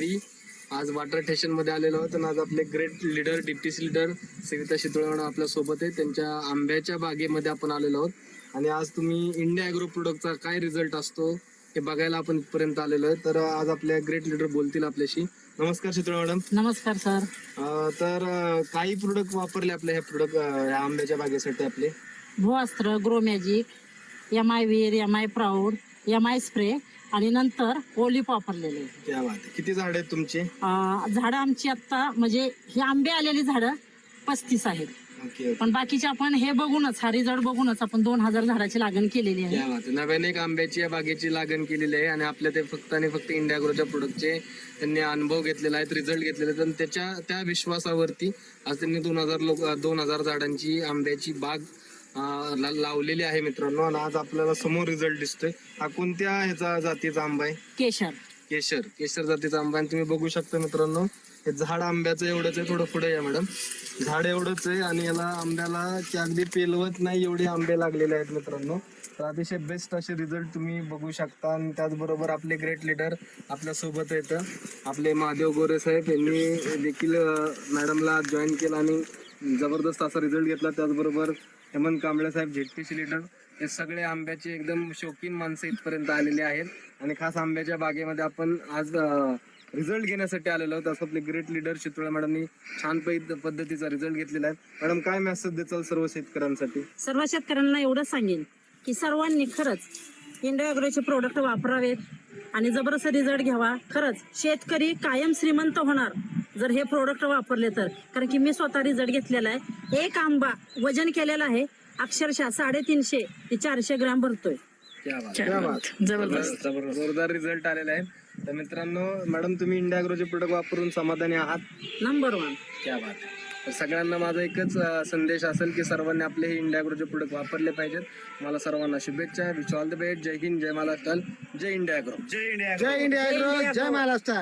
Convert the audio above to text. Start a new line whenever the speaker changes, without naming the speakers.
गावी आज water station मध्ये आलेलो आहोत आणि आज आपले great leader DTC leader Savita Shitole madam आपल्या सोबत आहे. त्यांच्या आंब्याच्या बागेमध्ये आपण आलेलो आहोत आणि आज तुम्ही इंडिया ॲग्रो प्रोडक्टचा काय रिझल्ट असतो हे बघायला आपण इथपर्यंत आलेलो आहे. तर आज आपल्या ग्रेट लीडर बोलतील आपल्याशी. नमस्कार शितोळे मॅडम.
नमस्कार सर.
तर काही प्रोडक्ट वापरले आपले हे प्रोडक्ट आंब्याच्या बागेसाठी आपले?
भूअस्त्र, ग्रो मॅजिक, MI वीर, MI प्राऊड, MI स्प्रे आणि नंतर ओलिप वापरलेले.
क्या बात आहे. किती झाड आहेत तुमचे?
झाडं आमची आता म्हणजे हे आंबे आलेली झाडं 35 आहेत.
ओके.
पण बाकीचे आपण हे बघूनच हा रिझल्ट बघूनच आपण 2000 झाडाची लागण केलेली आहे.
क्या बात आहे. नव्याने एक आंब्याची या बागेची लागण केलेली आहे आणि आपल्या ते फक्त आणि फक्त इंडिया ॲग्रोच्या प्रोडक्टचे त्यांनी अनुभव घेतलेला आहे, रिझल्ट घेतलेले आहेत आणि त्या विश्वासावरती आज त्यांनी 2000 झाडांची आंब्याची बाग लावलेली आहे मित्रांनो. आणि आज आपल्याला समोर रिझल्ट दिसतोय. हा कोणत्या ह्याचा जातीचा आंबा आहे? केशर जातीचा आंबा. आणि तुम्ही बघू शकता मित्रांनो हे झाड आंब्याचं एवढंच आहे. थोडं पुढे या मॅडम. झाड एवढंच आहे आणि याला आंब्याला की अगदी पेलवत नाही एवढे आंबे लागलेले आहेत मित्रांनो. तर अतिशय बेस्ट असे रिझल्ट तुम्ही बघू शकता. आणि त्याचबरोबर आपले ग्रेट लीडर आपल्या सोबत आहेत. आपले महादेव गोरे साहेब यांनी देखील मॅडमला जॉईन केलं आणि जबरदस्त असा रिझल्ट घेतला. त्याचबरोबर हेमंत कांबळे साहेब झेडपीसी लीडर हे सगळे आंब्याचे एकदम शौकीन माणसं इथपर्यंत आलेले आहेत आणि खास आंब्याच्या बागेमध्ये आपण आज रिझल्ट घेण्यासाठी आलेलो आहोत. असं आपले ग्रेट लीडर शितोळे मॅडमनी छान पद्धतीचा रिझल्ट घेतलेला आहे. मॅडम काय मेसेज देचाल सर्व शेतकऱ्यांसाठी?
सर्व शेतकऱ्यांना एवढं सांगेन की सर्वांनी खरंच इंडिया ॲग्रोचे प्रोडक्ट वापरावेत आणि जबरदस्त रिझल्ट घ्यावा. खरंच शेतकरी कायम श्रीमंत होणार जर हे प्रोडक्ट वापरले तर. कारण की मी स्वतः रिझल्ट घेतलेला आहे. एक आंबा वजन केलेला आहे अक्षरशः 350 ते 400 ग्रॅम भरतोय.
जबरदस्त जोरदार रिझल्ट आलेला आहे. तर मित्रांनो मॅडम तुम्ही इंडिया ॲग्रोचे प्रोडक्ट वापरून समाधानी आहात?
नंबर 1.
क्या बात आहे. तर सगळ्यांना माझा एकच संदेश असेल की सर्वांनी आपले हे इंडिया ॲग्रोचे प्रोडक्ट वापरले पाहिजेत. मला सर्वांना शुभेच्छा. Wish all the best. जय हिंद, जय महाराष्ट्र, जय इंडिया ॲग्रो.
जय इंडिया ॲग्रो, जय महाराष्ट्र.